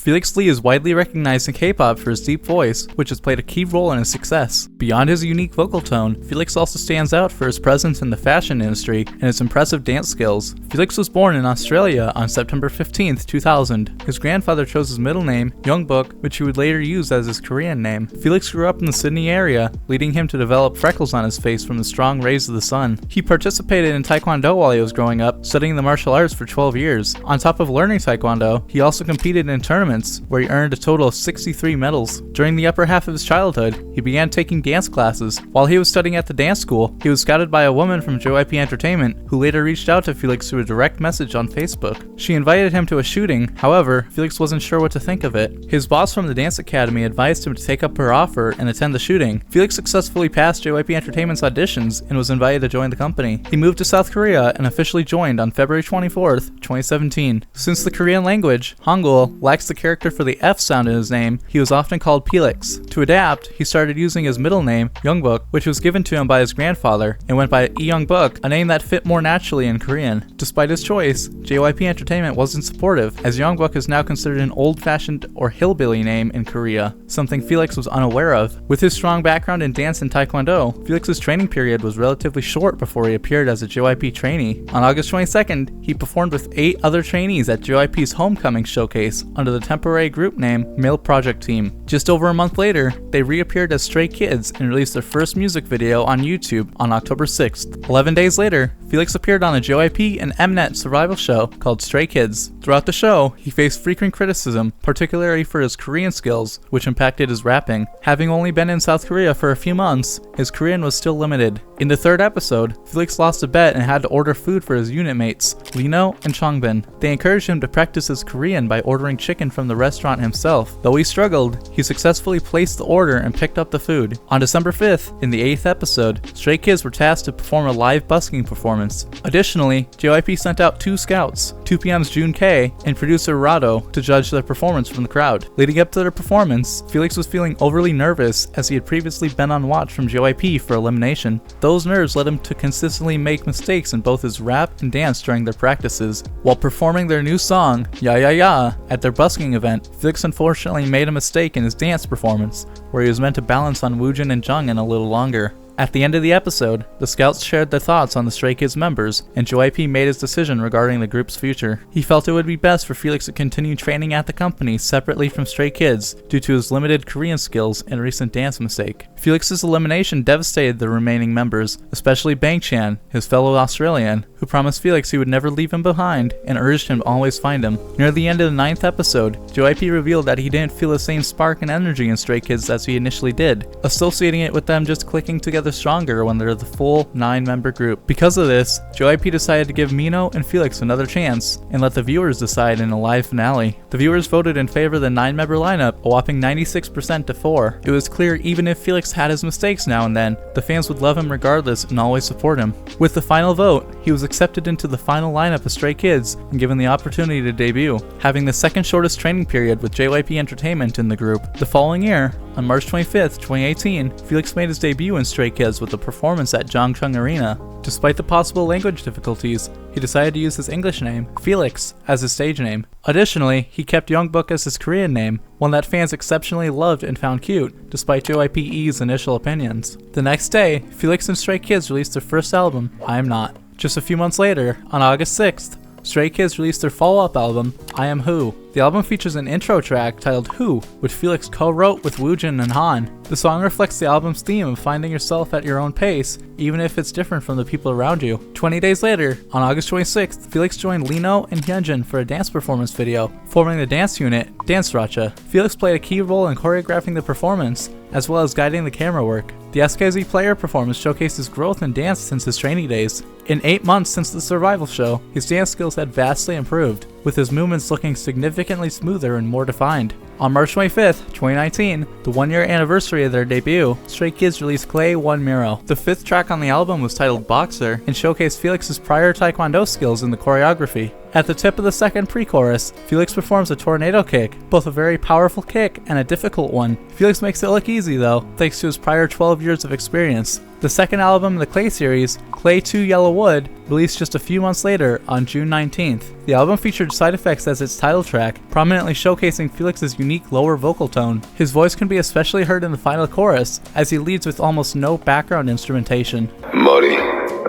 Felix Lee is widely recognized in K-pop for his deep voice, which has played a key role in his success. Beyond his unique vocal tone, Felix also stands out for his presence in the fashion industry and his impressive dance skills. Felix was born in Australia on September 15, 2000. His grandfather chose his middle name, Youngbok, which he would later use as his Korean name. Felix grew up in the Sydney area, leading him to develop freckles on his face from the strong rays of the sun. He participated in Taekwondo while he was growing up, studying the martial arts for 12 years. On top of learning Taekwondo, he also competed in tournaments where he earned a total of 63 medals. During the upper half of his childhood, he began taking dance classes. While he was studying at the dance school, he was scouted by a woman from JYP Entertainment who later reached out to Felix through a direct message on Facebook. She invited him to a shooting, however, Felix wasn't sure what to think of it. His boss from the dance academy advised him to take up her offer and attend the shooting. Felix successfully passed JYP Entertainment's auditions and was invited to join the company. He moved to South Korea and officially joined on February 24th, 2017. Since the Korean language, Hangul, lacks the character for the F sound in his name, he was often called Felix. To adapt, he started using his middle name, Youngbok, which was given to him by his grandfather, and went by Youngbok, a name that fit more naturally in Korean. Despite his choice, JYP Entertainment wasn't supportive, as Youngbok is now considered an old-fashioned or hillbilly name in Korea, something Felix was unaware of. With his strong background in dance and Taekwondo, Felix's training period was relatively short before he appeared as a JYP trainee. On August 22nd, he performed with 8 other trainees at JYP's Homecoming Showcase under the temporary group name Male Project Team. Just over a month later, they reappeared as Stray Kids and released their first music video on YouTube on October 6th. 11 days later, Felix appeared on a JYP and Mnet survival show called Stray Kids. Throughout the show, he faced frequent criticism, particularly for his Korean skills, which impacted his rapping. Having only been in South Korea for a few months, his Korean was still limited. In the third episode, Felix lost a bet and had to order food for his unit mates, Lino and Chongbin. They encouraged him to practice his Korean by ordering chicken from the restaurant himself. Though he struggled, he successfully placed the order and picked up the food. On December 5th, in the 8th episode, Stray Kids were tasked to perform a live busking performance. Additionally, JYP sent out 2 scouts, 2PM's Jun K and producer Rado, to judge their performance from the crowd. Leading up to their performance, Felix was feeling overly nervous as he had previously been on watch from JYP for elimination. Those nerves led him to consistently make mistakes in both his rap and dance during their practices. While performing their new song, Ya Ya Ya, at their busking event, Felix unfortunately made a mistake in his dance performance, where he was meant to balance on Woojin and Jungin a little longer. At the end of the episode, the scouts shared their thoughts on the Stray Kids members, and JYP made his decision regarding the group's future. He felt it would be best for Felix to continue training at the company separately from Stray Kids due to his limited Korean skills and recent dance mistake. Felix's elimination devastated the remaining members, especially Bang Chan, his fellow Australian, who promised Felix he would never leave him behind and urged him to always find him. Near the end of the 9th episode, JYP revealed that he didn't feel the same spark and energy in Stray Kids as he initially did, associating it with them just clicking together stronger when they're the full 9-member group. Because of this, JYP decided to give Mino and Felix another chance and let the viewers decide in a live finale. The viewers voted in favor of the 9-member lineup, a whopping 96% to 4. It was clear even if Felix had his mistakes now and then, the fans would love him regardless and always support him. With the final vote, he was accepted into the final lineup of Stray Kids and given the opportunity to debut, having the second shortest training period with JYP Entertainment in the group. The following year, on March 25th, 2018, Felix made his debut in Stray Kids with a performance at Jangchung Arena. Despite the possible language difficulties, he decided to use his English name, Felix, as his stage name. Additionally, he kept Youngbok as his Korean name, one that fans exceptionally loved and found cute, despite JYP's initial opinions. The next day, Felix and Stray Kids released their first album, I Am Not. Just a few months later, on August 6th, Stray Kids released their follow-up album, I Am Who. The album features an intro track titled Who, which Felix co-wrote with Woojin and Han. The song reflects the album's theme of finding yourself at your own pace, even if it's different from the people around you. 20 days later, on August 26th, Felix joined Lino and Hyunjin for a dance performance video, forming the dance unit, Dance Racha. Felix played a key role in choreographing the performance, as well as guiding the camera work. The SKZ player performance showcased his growth in dance since his training days. In 8 months since the survival show, his dance skills had vastly improved, with his movements looking significantly smoother and more defined. On March 25th, 2019, the 1-year anniversary of their debut, Stray Kids released Clay 1 Miro. The 5th track on the album was titled Boxer and showcased Felix's prior Taekwondo skills in the choreography. At the tip of the second pre-chorus, Felix performs a tornado kick, both a very powerful kick and a difficult one. Felix makes it look easy though, thanks to his prior 12 years of experience. The second album in the Clay series, Clay 2 Yellow Wood, released just a few months later on June 19th. The album featured Side Effects as its title track, prominently showcasing Felix's unique lower vocal tone. His voice can be especially heard in the final chorus, as he leads with almost no background instrumentation. Money,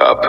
up.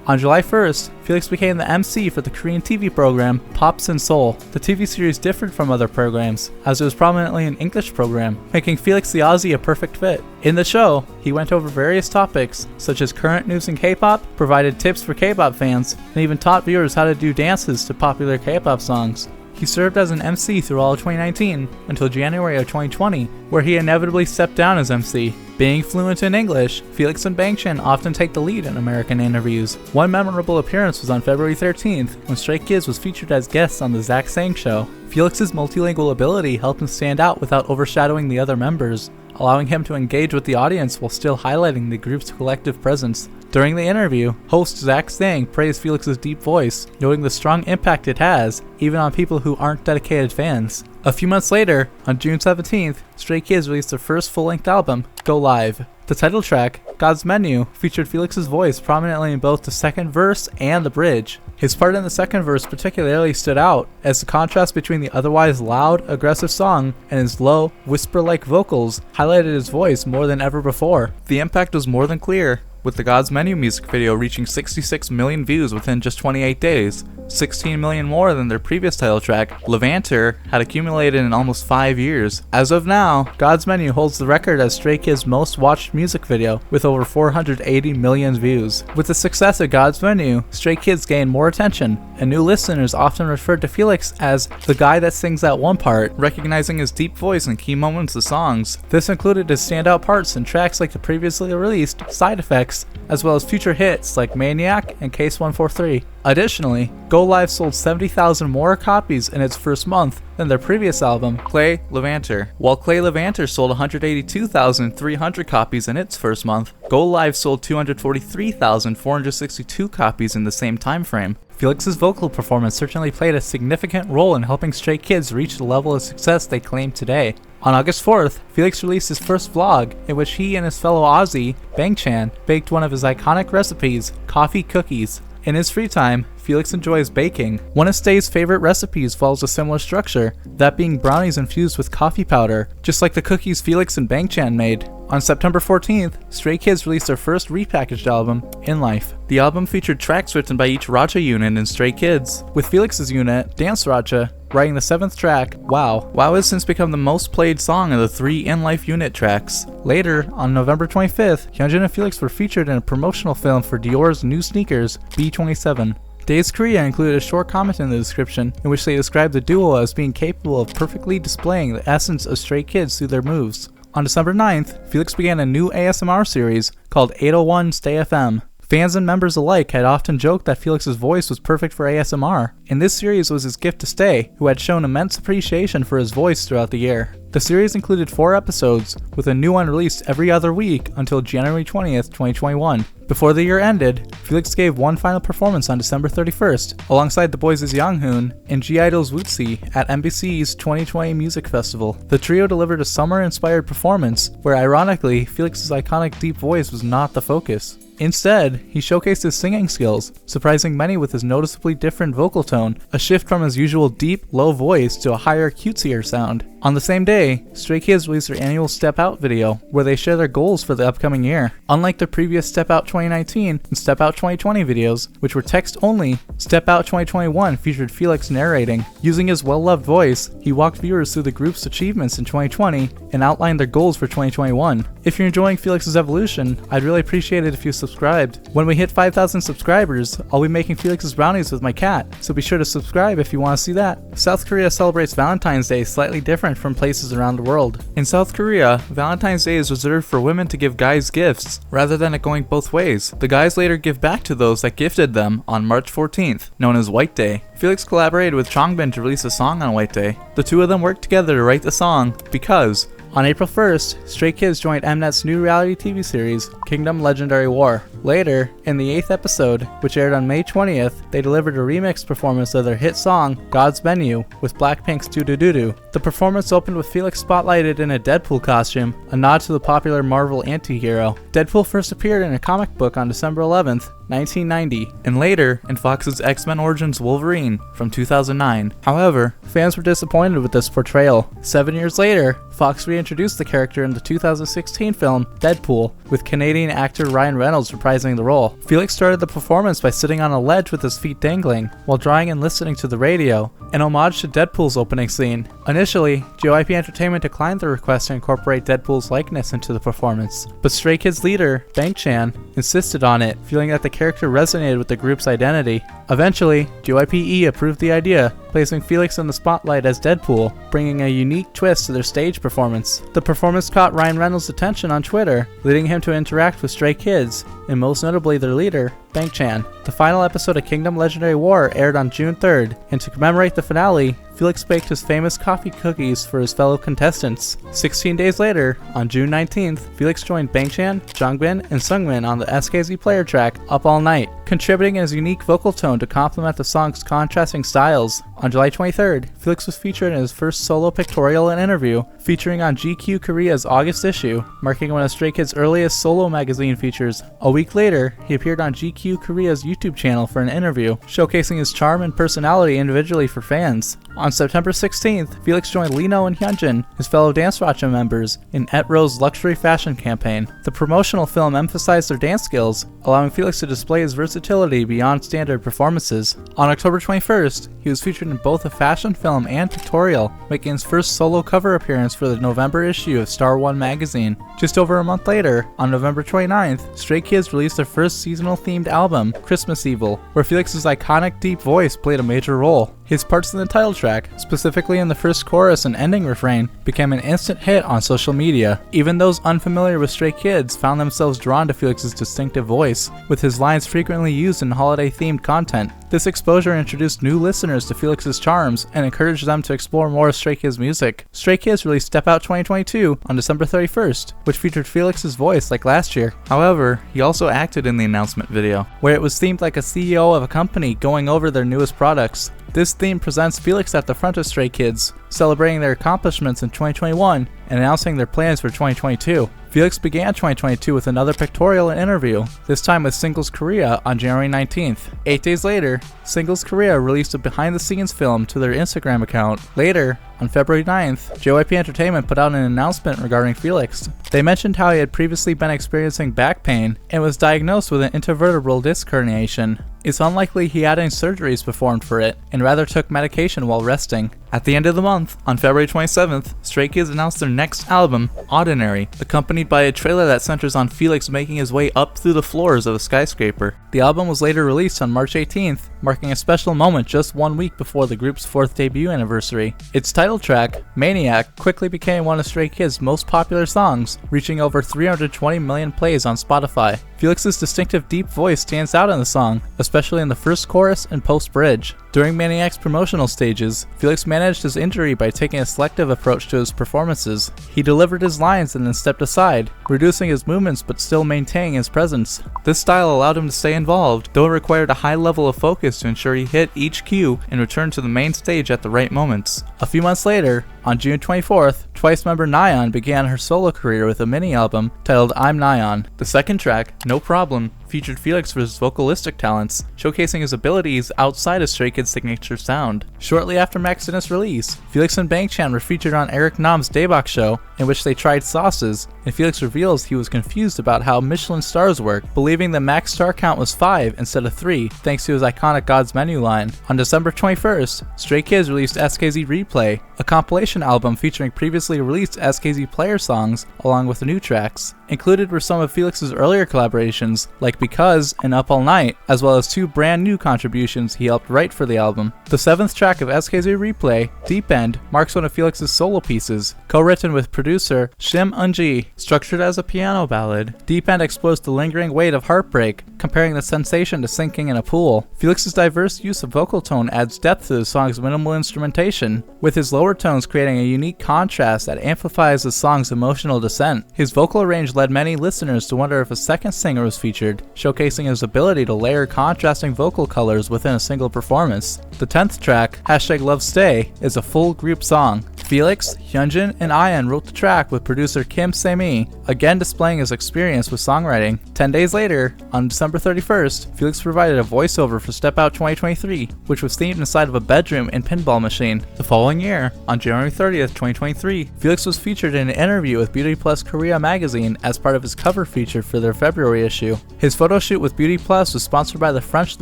On July 1st, Felix became the MC for the Korean TV program Pops and Soul. The TV series differed from other programs, as it was prominently an English program, making Felix the Aussie a perfect fit. In the show, he went over various topics, such as current news in K-pop, provided tips for K-pop fans, and even taught viewers how to do dances to popular K-pop songs. He served as an MC through all of 2019 until January of 2020, where he inevitably stepped down as MC. Being fluent in English, Felix and Bangchan often take the lead in American interviews. One memorable appearance was on February 13th, when Stray Kids was featured as guests on The Zach Sang Show. Felix's multilingual ability helped him stand out without overshadowing the other members, allowing him to engage with the audience while still highlighting the group's collective presence. During the interview, host Zach Sang praised Felix's deep voice, noting the strong impact it has, even on people who aren't dedicated fans. A few months later, on June 17th, Stray Kids released their first full-length album, Go Live. The title track, God's Menu, featured Felix's voice prominently in both the second verse and the bridge. His part in the second verse particularly stood out, as the contrast between the otherwise loud, aggressive song and his low, whisper-like vocals highlighted his voice more than ever before. The impact was more than clear, with the God's Menu music video reaching 66 million views within just 28 days, 16 million more than their previous title track, Levanter, had accumulated in almost 5 years. As of now, God's Menu holds the record as Stray Kids' most watched music video, with over 480 million views. With the success of God's Menu, Stray Kids gained more attention, and new listeners often referred to Felix as the guy that sings that one part, recognizing his deep voice in key moments of songs. This included his standout parts in tracks like the previously released Side Effects, as well as future hits like Maniac and Case 143. Additionally, Go Live sold 70,000 more copies in its first month than their previous album, Clay Levanter. While Clay Levanter sold 182,300 copies in its first month, Go Live sold 243,462 copies in the same time frame. Felix's vocal performance certainly played a significant role in helping Stray Kids reach the level of success they claim today. On August 4th, Felix released his first vlog, in which he and his fellow Aussie, Bangchan, baked one of his iconic recipes, coffee cookies. In his free time, Felix enjoys baking. One of Stay's favorite recipes follows a similar structure, that being brownies infused with coffee powder, just like the cookies Felix and Bangchan made. On September 14th, Stray Kids released their first repackaged album, In Life. The album featured tracks written by each Raja unit in Stray Kids, with Felix's unit, Dance Raja, writing the 7th track, Wow. Wow has since become the most played song of the 3 In Life unit tracks. Later, on November 25th, Hyunjin and Felix were featured in a promotional film for Dior's new sneakers, B27. Days Korea included a short comment in the description in which they described the duo as being capable of perfectly displaying the essence of Stray Kids through their moves. On December 9th, Felix began a new ASMR series called 801 Stay FM. Fans and members alike had often joked that Felix's voice was perfect for ASMR, and this series was his gift to Stay, who had shown immense appreciation for his voice throughout the year. The series included 4 episodes, with a new one released every other week until January 20th, 2021. Before the year ended, Felix gave one final performance on December 31st, alongside the boys' Younghoon and G-Idol's Woodsy at NBC's 2020 Music Festival. The trio delivered a summer-inspired performance, where ironically, Felix's iconic deep voice was not the focus. Instead, he showcased his singing skills, surprising many with his noticeably different vocal tone, a shift from his usual deep, low voice to a higher, cutesier sound. On the same day, Stray Kids released their annual Step Out video, where they share their goals for the upcoming year. Unlike their previous Step Out 2019 and Step Out 2020 videos, which were text-only, Step Out 2021 featured Felix narrating. Using his well-loved voice, he walked viewers through the group's achievements in 2020 and outlined their goals for 2021. If you're enjoying Felix's evolution, I'd really appreciate it if you subscribed. When we hit 5,000 subscribers, I'll be making Felix's brownies with my cat, so be sure to subscribe if you want to see that. South Korea celebrates Valentine's Day slightly different from places around the world. In South Korea, Valentine's Day is reserved for women to give guys gifts, rather than it going both ways. The guys later give back to those that gifted them on March 14th, known as White Day. Felix collaborated with Changbin to release a song on White Day. The two of them worked together to write the song because on April 1st, Stray Kids joined Mnet's new reality TV series, Kingdom Legendary War. Later, in the 8th episode, which aired on May 20th, they delivered a remix performance of their hit song, God's Menu, with Blackpink's Doo Doo Doo Doo. The performance opened with Felix spotlighted in a Deadpool costume, a nod to the popular Marvel anti-hero. Deadpool first appeared in a comic book on December 11th, 1990, and later in Fox's X-Men Origins Wolverine from 2009. However, fans were disappointed with this portrayal. 7 years later, Fox reintroduced the character in the 2016 film Deadpool, with Canadian actor Ryan Reynolds reprising the role. Felix started the performance by sitting on a ledge with his feet dangling, while drawing and listening to the radio, an homage to Deadpool's opening scene. Initially, JYP Entertainment declined the request to incorporate Deadpool's likeness into the performance, but Stray Kids leader, Bang Chan, insisted on it, feeling that the character resonated with the group's identity. Eventually, JYPE approved the idea, placing Felix in the spotlight as Deadpool, bringing a unique twist to their stage performance. The performance caught Ryan Reynolds' attention on Twitter, leading him to interact with Stray Kids, and most notably their leader, Bang Chan. The final episode of Kingdom Legendary War aired on June 3rd, and to commemorate the finale, Felix baked his famous coffee cookies for his fellow contestants. 16 days later, on June 19th, Felix joined Bang Chan, Jongbin, and Sungmin on the SKZ player track Up All Night, contributing his unique vocal tone to complement the song's contrasting styles. On July 23rd, Felix was featured in his first solo pictorial and interview, featuring on GQ Korea's August issue, marking one of Stray Kids' earliest solo magazine features. A week later, he appeared on GQ Korea's YouTube channel for an interview, showcasing his charm and personality individually for fans. On September 16th, Felix joined Lino and Hyunjin, his fellow Dance Racha members, in Et-Ro's luxury fashion campaign. The promotional film emphasized their dance skills, allowing Felix to display his versatility beyond standard performances. On October 21st, he was featured in both a fashion film and pictorial, making his first solo cover appearance for the November issue of Star One magazine. Just over a month later, on November 29th, Stray Kids released their first seasonal-themed album, Christmas Evil, where Felix's iconic deep voice played a major role. His parts in the title track, specifically in the first chorus and ending refrain, became an instant hit on social media. Even those unfamiliar with Stray Kids found themselves drawn to Felix's distinctive voice, with his lines frequently used in holiday-themed content. This exposure introduced new listeners to Felix's charms and encouraged them to explore more Stray Kids music. Stray Kids released Step Out 2022 on December 31st, which featured Felix's voice like last year. However, he also acted in the announcement video, where it was themed like a CEO of a company going over their newest products. This theme presents Felix at the front of Stray Kids, celebrating their accomplishments in 2021 and announcing their plans for 2022. Felix began 2022 with another pictorial and interview, this time with Singles Korea on January 19th. 8 days later, Singles Korea released a behind-the-scenes film to their Instagram account. Later, on February 9th, JYP Entertainment put out an announcement regarding Felix. They mentioned how he had previously been experiencing back pain and was diagnosed with an intervertebral disc herniation. It's unlikely he had any surgeries performed for it, and rather took medication while resting. At the end of the month, on February 27th, Stray Kids announced their next album, Ordinary, accompanied by a trailer that centers on Felix making his way up through the floors of a skyscraper. The album was later released on March 18th, marking a special moment just 1 week before the group's 4th debut anniversary. Its title track, Maniac, quickly became one of Stray Kids' most popular songs, reaching over 320 million plays on Spotify. Felix's distinctive deep voice stands out in the song, especially in the first chorus and post-bridge. During Maniac's promotional stages, Felix managed his injury by taking a selective approach to his performances. He delivered his lines and then stepped aside, reducing his movements but still maintaining his presence. This style allowed him to stay involved, though it required a high level of focus to ensure he hit each cue and returned to the main stage at the right moments. A few months later, on June 24th, Twice member Nayeon began her solo career with a mini-album titled I'm Nayeon. The second track, No Problem, featured Felix for his vocalistic talents, showcasing his abilities outside of Stray Kids' signature sound. Shortly after Maxinus' release, Felix and Bang Chan were featured on Eric Nam's Daebak show, in which they tried sauces, and Felix reveals he was confused about how Michelin stars work, believing the max star count was 5 instead of 3, thanks to his iconic God's Menu line. On December 21st, Stray Kids released SKZ Replay, a compilation album featuring previously released SKZ player songs, along with the new tracks. Included were some of Felix's earlier collaborations, like Because and Up All Night, as well as 2 brand new contributions he helped write for the album. The 7th track of SKZ Replay, Deep End, marks one of Felix's solo pieces. Co-written with producer Shim Eun-ji, structured as a piano ballad, Deep End explores the lingering weight of heartbreak, comparing the sensation to sinking in a pool. Felix's diverse use of vocal tone adds depth to the song's minimal instrumentation, with his lower tones creating a unique contrast that amplifies the song's emotional descent. His vocal range led many listeners to wonder if a second singer was featured, showcasing his ability to layer contrasting vocal colors within a single performance. The 10th track, #LoveStay, is a full group song. Felix, Hyunjin, and Ian wrote the track with producer Kim Se-mi, again displaying his experience with songwriting. 10 days later, on December 31st, Felix provided a voiceover for Step Out 2023, which was themed inside of a bedroom and pinball machine. The following year, on January 30th, 2023, Felix was featured in an interview with Beauty Plus Korea magazine as part of his cover feature for their February issue. His photo shoot with Beauty Plus was sponsored by the French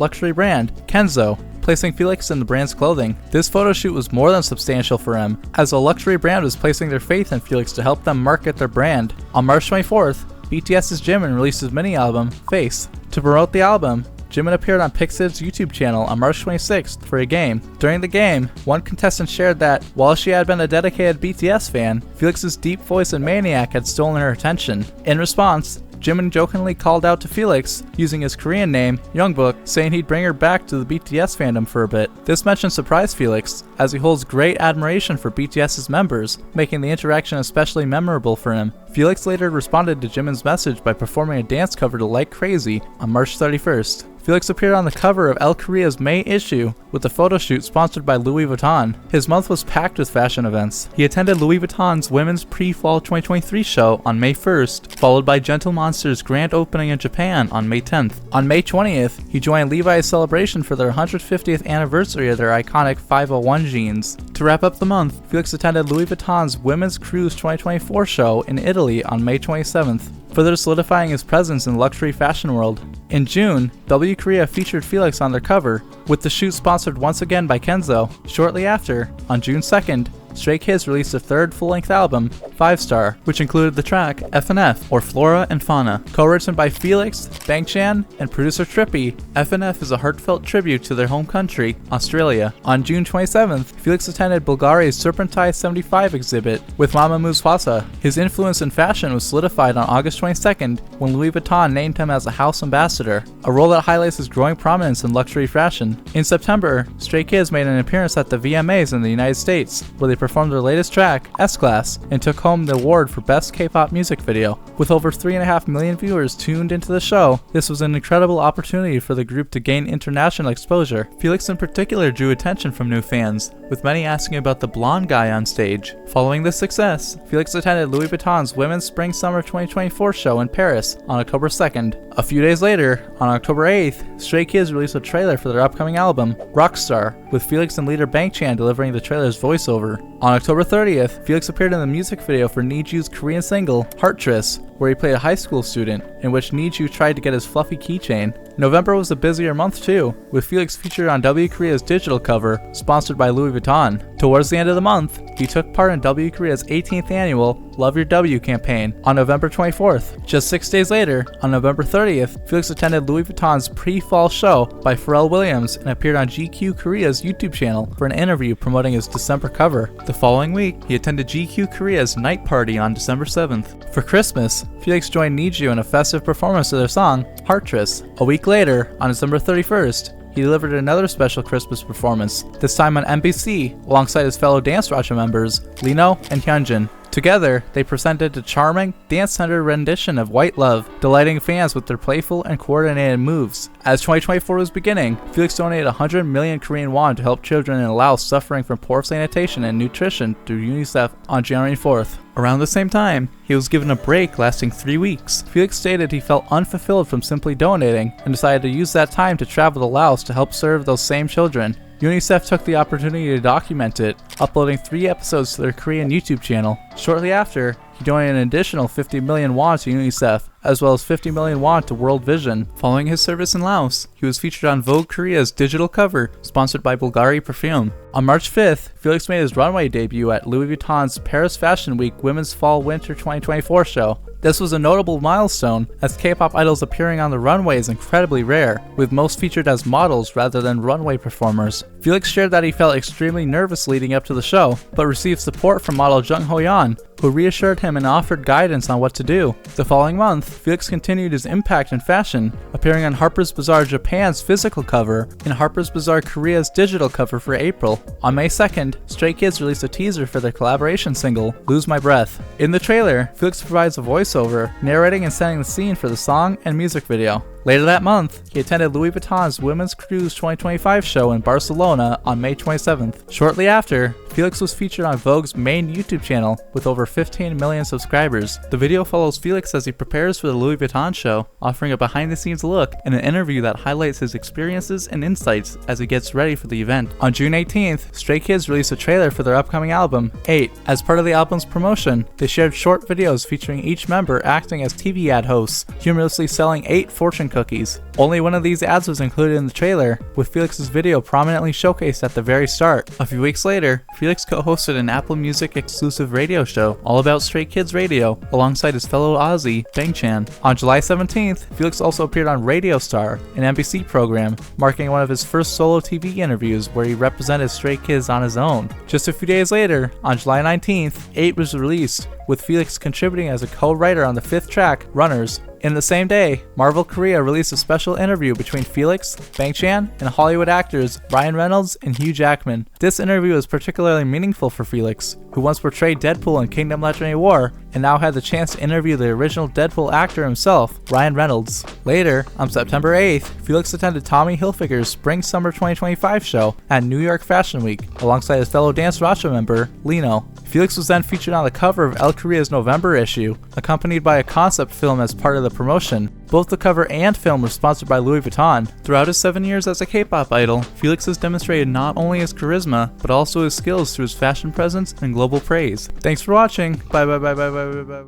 luxury brand Kenzo, placing Felix in the brand's clothing. This photo shoot was more than substantial for him, as a luxury brand was placing their faith in Felix to help them market their brand. On March 24th, BTS's Jimin released his mini-album, Face. To promote the album, Jimin appeared on Pixiv's YouTube channel on March 26th for a game. During the game, one contestant shared that, while she had been a dedicated BTS fan, Felix's deep voice and maniac had stolen her attention. In response, Jimin jokingly called out to Felix, using his Korean name, Youngbok, saying he'd bring her back to the BTS fandom for a bit. This mention surprised Felix, as he holds great admiration for BTS's members, making the interaction especially memorable for him. Felix later responded to Jimin's message by performing a dance cover to Like Crazy on March 31st. Felix appeared on the cover of Elle Korea's May issue with a photo shoot sponsored by Louis Vuitton. His month was packed with fashion events. He attended Louis Vuitton's Women's Pre-Fall 2023 show on May 1st, followed by Gentle Monster's grand opening in Japan on May 10th. On May 20th, he joined Levi's celebration for their 150th anniversary of their iconic 501 jeans. To wrap up the month, Felix attended Louis Vuitton's Women's Cruise 2024 show in Italy on May 27th, further solidifying his presence in the luxury fashion world. In June, W Korea featured Felix on their cover, with the shoot sponsored once again by Kenzo. Shortly after, on June 2nd, Stray Kids released a third full-length album, 5 Star, which included the track FNF, or Flora and Fauna. Co-written by Felix, Bangchan, and producer Trippy, FNF is a heartfelt tribute to their home country, Australia. On June 27th, Felix attended Bulgaria's Serpentine 75 exhibit with Mama Muzwasa. His influence in fashion was solidified on August 22nd when Louis Vuitton named him as a house ambassador, a role that highlights his growing prominence in luxury fashion. In September, Stray Kids made an appearance at the VMAs in the United States, where they performed their latest track, S-Class, and took home the award for Best K-pop Music Video. With over 3.5 million viewers tuned into the show, this was an incredible opportunity for the group to gain international exposure. Felix in particular drew attention from new fans, with many asking about the blonde guy on stage. Following this success, Felix attended Louis Vuitton's Women's Spring-Summer 2024 show in Paris on October 2nd. A few days later, on October 8th, Stray Kids released a trailer for their upcoming album, Rockstar, with Felix and leader Bangchan delivering the trailer's voiceover. On October 30th, Felix appeared in the music video for Niju's Korean single, Hearttress, where he played a high school student, in which Niju tried to get his fluffy keychain. November was a busier month too, with Felix featured on W Korea's digital cover, sponsored by Louis Vuitton. Towards the end of the month, he took part in W Korea's 18th annual Love Your W campaign on November 24th. Just 6 days later, on November 30th, Felix attended Louis Vuitton's pre-fall show by Pharrell Williams and appeared on GQ Korea's YouTube channel for an interview promoting his December cover. The following week, he attended GQ Korea's night party on December 7th. For Christmas, Felix joined Niju in a festive performance of their song, Hearttress. A week later, on December 31st, he delivered another special Christmas performance, this time on MBC, alongside his fellow Dance Raja members, Lino and Hyunjin. Together, they presented a charming, dance-centered rendition of White Love, delighting fans with their playful and coordinated moves. As 2024 was beginning, Felix donated 100 million Korean won to help children in Laos suffering from poor sanitation and nutrition through UNICEF on January 4th. Around the same time, he was given a break lasting 3 weeks. Felix stated he felt unfulfilled from simply donating and decided to use that time to travel to Laos to help serve those same children. UNICEF took the opportunity to document it, uploading 3 episodes to their Korean YouTube channel. Shortly after, he donated an additional 50 million won to UNICEF, as well as 50 million won to World Vision. Following his service in Laos, he was featured on Vogue Korea's digital cover, sponsored by Bulgari Perfume. On March 5th, Felix made his runway debut at Louis Vuitton's Paris Fashion Week Women's Fall-Winter 2024 show. This was a notable milestone, as K-pop idols appearing on the runway is incredibly rare, with most featured as models rather than runway performers. Felix shared that he felt extremely nervous leading up to the show, but received support from model Jung Ho-yeon, who reassured him and offered guidance on what to do. The following month, Felix continued his impact in fashion, appearing on Harper's Bazaar Japan's physical cover and Harper's Bazaar Korea's digital cover for April. On May 2nd, Stray Kids released a teaser for their collaboration single, Lose My Breath. In the trailer, Felix provides a voiceover, narrating and setting the scene for the song and music video. Later that month, he attended Louis Vuitton's Women's Cruise 2025 show in Barcelona on May 27th. Shortly after, Felix was featured on Vogue's main YouTube channel with over 15 million subscribers. The video follows Felix as he prepares for the Louis Vuitton show, offering a behind-the-scenes look and an interview that highlights his experiences and insights as he gets ready for the event. On June 18th, Stray Kids released a trailer for their upcoming album, 8. As part of the album's promotion, they shared short videos featuring each member acting as TV ad hosts, humorously selling 8 fortune cookies. Only one of these ads was included in the trailer, with Felix's video prominently showcased at the very start. A few weeks later, Felix co-hosted an Apple Music exclusive radio show all about Stray Kids Radio alongside his fellow Aussie, Bang Chan. On July 17th, Felix also appeared on Radio Star, an NBC program, marking one of his first solo TV interviews where he represented Stray Kids on his own. Just a few days later, on July 19th, 8 was released, with Felix contributing as a co-writer on the 5th track, Runners. In the same day, Marvel Korea released a special interview between Felix, Bang Chan, and Hollywood actors Ryan Reynolds and Hugh Jackman. This interview was particularly meaningful for Felix, who once portrayed Deadpool in Kingdom Legendary War and now had the chance to interview the original Deadpool actor himself, Ryan Reynolds. Later, on September 8th, Felix attended Tommy Hilfiger's Spring-Summer 2025 show at New York Fashion Week alongside his fellow Dance Racha member, Lino. Felix was then featured on the cover of Elle Korea's November issue, accompanied by a concept film as part of the promotion. Both the cover and film were sponsored by Louis Vuitton. Throughout his 7 years as a K-pop idol, Felix has demonstrated not only his charisma, but also his skills through his fashion presence and global praise. Thanks for watching. Bye bye bye bye bye bye bye.